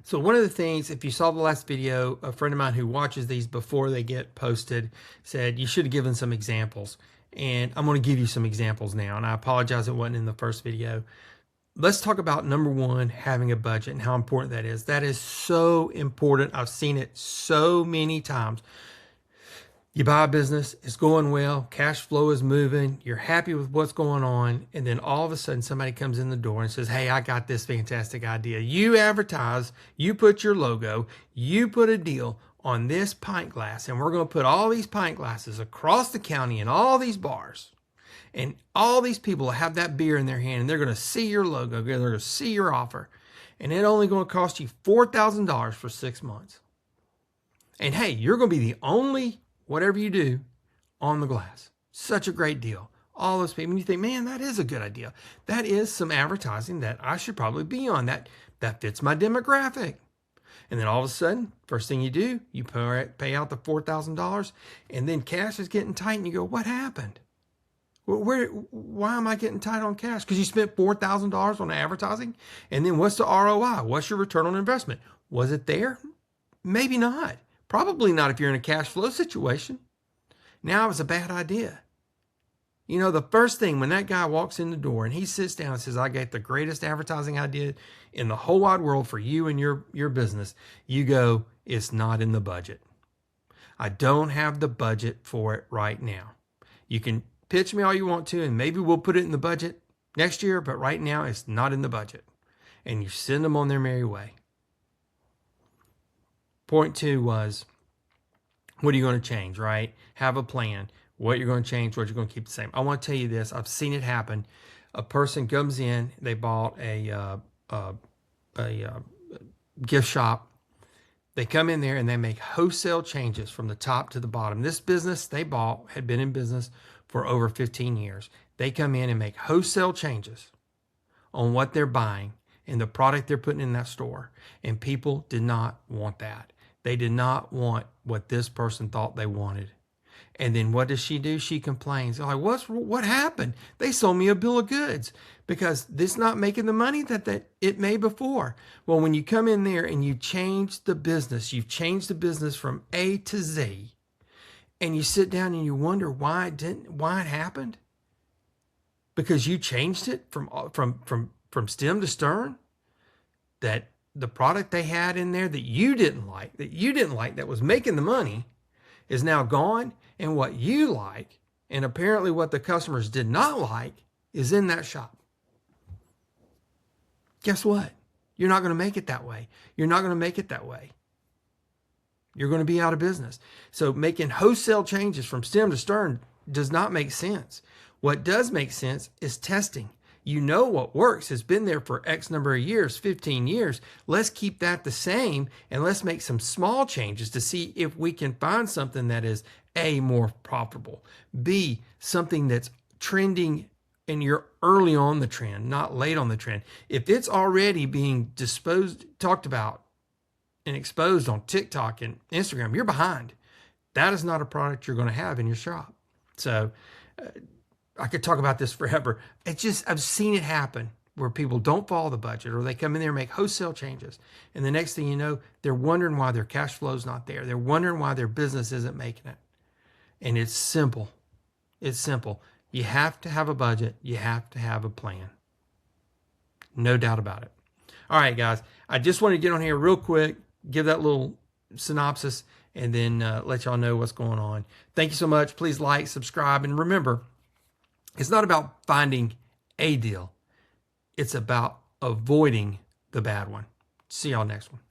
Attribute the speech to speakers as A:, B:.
A: So one of the things, if you saw the last video, a friend of mine who watches these before they get posted said you should have given some examples. And I'm going to give you some examples now. And I apologize it wasn't in the first video. Let's talk about number one, having a budget and how important that is. That is so important. I've seen it so many times. You buy a business, it's going well, cash flow is moving, you're happy with what's going on, and then all of a sudden somebody comes in the door and says, hey, I got this fantastic idea. You advertise, you put your logo, you put a deal on this pint glass, and we're going to put all these pint glasses across the county in all these bars. And all these people have that beer in their hand, and they're going to see your logo, they're going to see your offer, and it's only going to cost you $4,000 for 6 months. And hey, you're going to be the only whatever you do on the glass. Such a great deal. All those people, and you think, man, that is a good idea. That is some advertising that I should probably be on. That fits my demographic. And then all of a sudden, first thing you do, you pay out the $4,000, and then cash is getting tight, and you go, what happened? Why am I getting tight on cash? Because you spent $4,000 on advertising, and then what's the ROI? What's your return on investment? Was it there? Maybe not. Probably not if you're in a cash flow situation. Now it's a bad idea. You know, the first thing when that guy walks in the door and he sits down and says, I got the greatest advertising idea in the whole wide world for you and your business, you go, it's not in the budget. I don't have the budget for it right now. You can pitch me all you want to, and maybe we'll put it in the budget next year, but right now it's not in the budget. And you send them on their merry way. Point two was, what are you going to change, right? Have a plan. What you're going to change, what you're going to keep the same. I want to tell you this. I've seen it happen. A person comes in, they bought a gift shop. They come in there and they make wholesale changes from the top to the bottom. This business they bought had been in business for over 15 years. They come in and make wholesale changes on what they're buying and the product they're putting in that store. And people did not want that. They did not want what this person thought they wanted. And then what does she do? She complains. Like, what happened? They sold me a bill of goods because this not making the money that it made before. Well, when you come in there and you change the business, you've changed the business from A to Z, and you sit down and you wonder why it happened? Because you changed it from stem to stern. That the product they had in there that you didn't like, that was making the money, is now gone. And what you like, and apparently what the customers did not like, is in that shop. Guess what? You're not going to make it that way. You're not going to make it that way. You're going to be out of business. So making wholesale changes from stem to stern does not make sense. What does make sense is testing. You know what works has been there for X number of years, 15 years. Let's keep that the same, and let's make some small changes to see if we can find something that is A, more profitable, B, something that's trending and you're early on the trend, not late on the trend. If it's already being talked about and exposed on TikTok and Instagram, you're behind. That is not a product you're going to have in your shop. So I could talk about this forever. I've seen it happen where people don't follow the budget, or they come in there and make wholesale changes. And the next thing you know, they're wondering why their cash flow is not there. They're wondering why their business isn't making it. And it's simple. It's simple. You have to have a budget. You have to have a plan. No doubt about it. All right, guys. I just wanted to get on here real quick, give that little synopsis, and then let y'all know what's going on. Thank you so much. Please like, subscribe, and remember, it's not about finding a deal. It's about avoiding the bad one. See y'all next one.